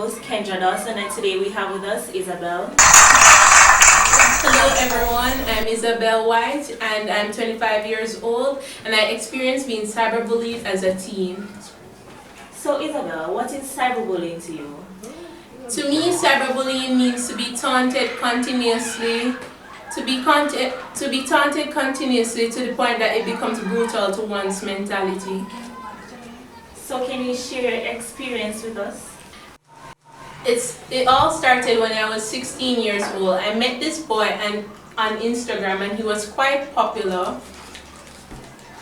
host, Kendra Dawson, and today we have with us Isabel. Hello everyone, I'm Isabel White and I'm 25 years old and I experienced being cyberbullied as a teen. So Isabel, what is cyberbullying to you? To me, cyberbullying means to be taunted continuously, to be taunted continuously to the point that it becomes brutal to one's mentality. So can you share your experience with us? It all started when I was 16 years old. I met this boy on Instagram and he was quite popular.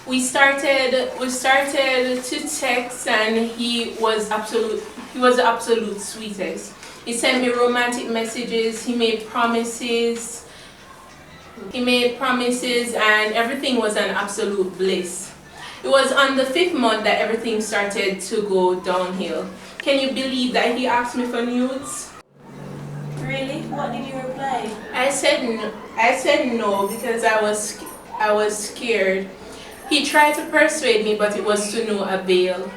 We started to text and he was the absolute sweetest. He sent me romantic messages, he made promises and everything was an absolute bliss. It was on the 5th month that everything started to go downhill. Can you believe that he asked me for nudes? Really? What did you reply? I said no because I was scared. He tried to persuade me, but it was to no avail.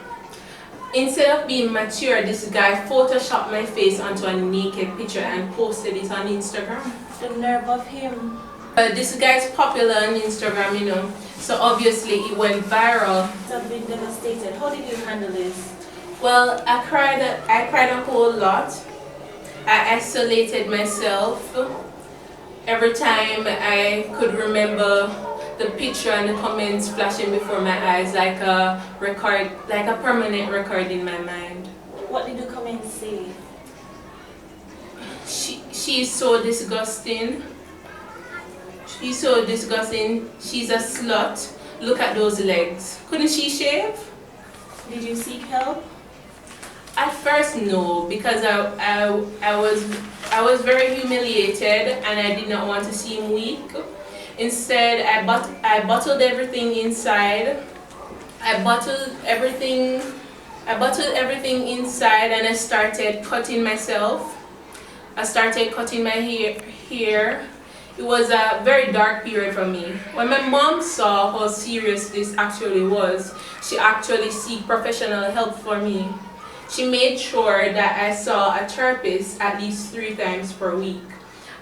Instead of being mature, this guy photoshopped my face onto a naked picture and posted it on Instagram. The nerve of him. This guy's popular on Instagram, so obviously it went viral. I've been devastated. How did you handle this? Well, I cried a whole lot. I isolated myself. Every time I could remember the picture and the comments flashing before my eyes like a permanent record in my mind. What did the comments say? She's so disgusting. She's so disgusting. She's a slut. Look at those legs. Couldn't she shave? Did you seek help? At first, no, because I was very humiliated and I did not want to seem weak. Instead, I bottled everything inside. I bottled everything inside and I started cutting myself. I started cutting my hair. It was a very dark period for me. When my mom saw how serious this actually was, she actually sought professional help for me. She made sure that I saw a therapist at least 3 times per week.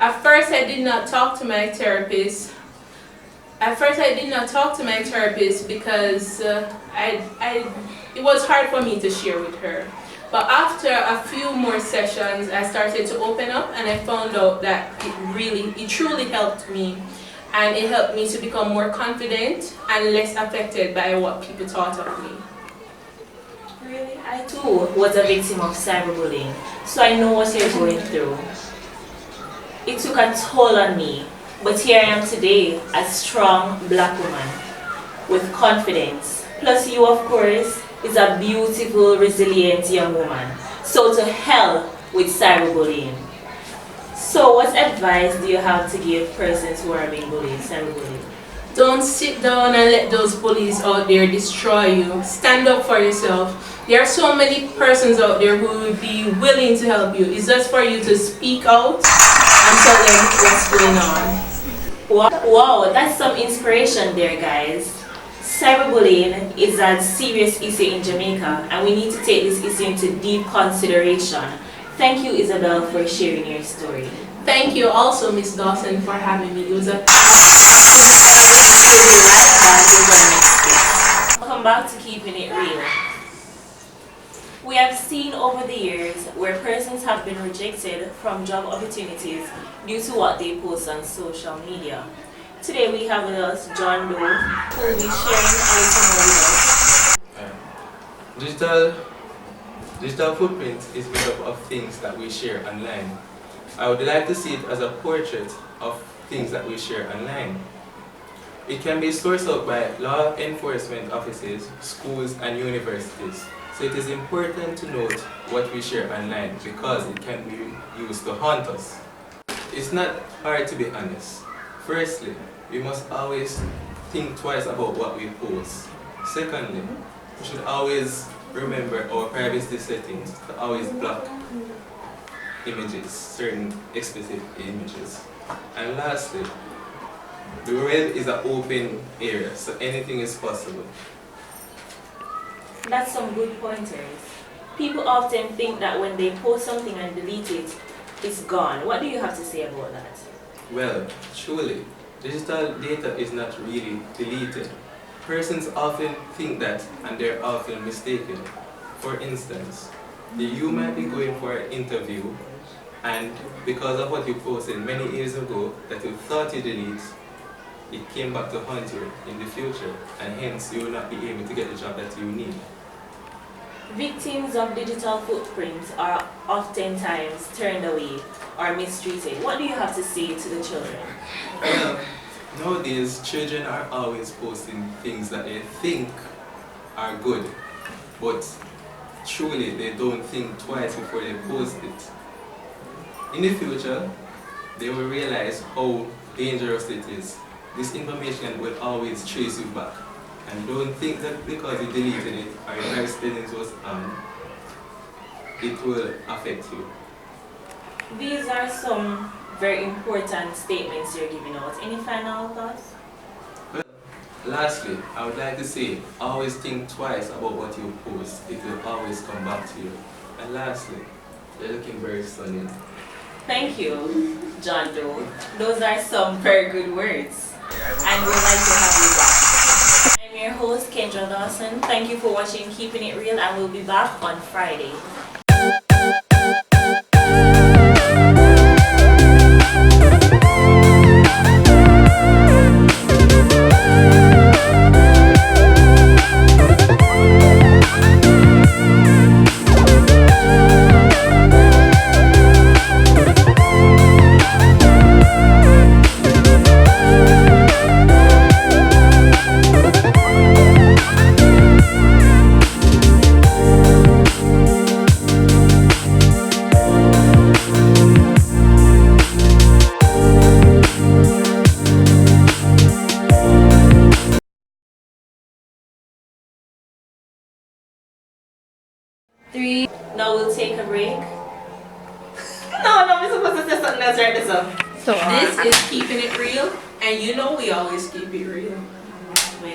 At first, I did not talk to my therapist. Because it was hard for me to share with her. But after a few more sessions, I started to open up and I found out that it truly helped me. And it helped me to become more confident and less affected by what people thought of me. Really? I too was a victim of cyberbullying, so I know what you're going through. It took a toll on me, but here I am today, a strong black woman with confidence. Plus you, of course, is a beautiful, resilient young woman. So to hell with cyberbullying. So what advice do you have to give persons who are being bullied, cyberbullied? Don't sit down and let those bullies out there destroy you. Stand up for yourself. There are so many persons out there who would be willing to help you. It's just for you to speak out and tell them what's going on. Wow, that's some inspiration there, guys. Cyberbullying is a serious issue in Jamaica and we need to take this issue into deep consideration. Thank you, Isabel, for sharing your story. Thank you also, Miss Dawson, for having me. It was a Welcome back to Keeping It Real. We have seen over the years where persons have been rejected from job opportunities due to what they post on social media. Today we have with us John Doe, who will be sharing a little more with us. Digital footprint is made up of things that we share online. I would like to see it as a portrait of things that we share online. It can be sourced out by law enforcement offices, schools and universities. So it is important to note what we share online because it can be used to haunt us. It's not hard to be honest. Firstly, we must always think twice about what we post. Secondly, we should always remember our privacy settings to always block images, certain explicit images. And lastly, the web is an open area, so anything is possible. That's some good pointers. People often think that when they post something and delete it, it's gone. What do you have to say about that? Well, truly, digital data is not really deleted. Persons often think that and they're often mistaken. For instance, you might be going for an interview and because of what you posted many years ago that you thought you deleted, it came back to haunt you in the future and hence you will not be able to get the job that you need. Victims of digital footprints are oftentimes turned away or mistreated. What do you have to say to the children? Well, nowadays children are always posting things that they think are good, but truly they don't think twice before they post it. In the future, they will realize how dangerous it is. This information will always trace you back. And don't think that because you deleted it or your life spellings was it will affect you. These are some very important statements you're giving out. Any final thoughts? Well, lastly, I would like to say, always think twice about what you post. It will always come back to you. And lastly, you're looking very stunning. Thank you, John Doe. Those are some very good words. And we'd like to have you back. I'm your host, Kendra Dawson. Thank you for watching Keeping It Real, and we'll be back on Friday. Now we'll take a break. No, we're supposed to say something else right this up. This is Keeping It Real, and you know we always keep it real.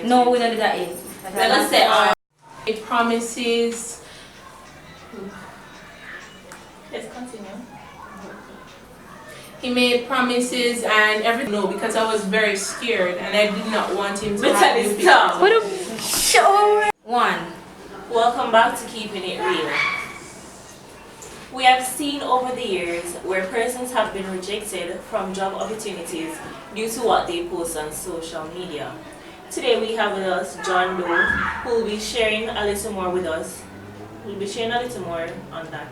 No, we don't do that yet. Let us say It promises. let's continue. He made promises and everything. No, because I was very scared and I did not want him to But have tell new us, pictures. Tom. What a show. One. Welcome back to Keeping It Real. We have seen over the years where persons have been rejected from job opportunities due to what they post on social media. Today we have with us John Doe, who will be sharing a little more with us. We'll be sharing a little more on that.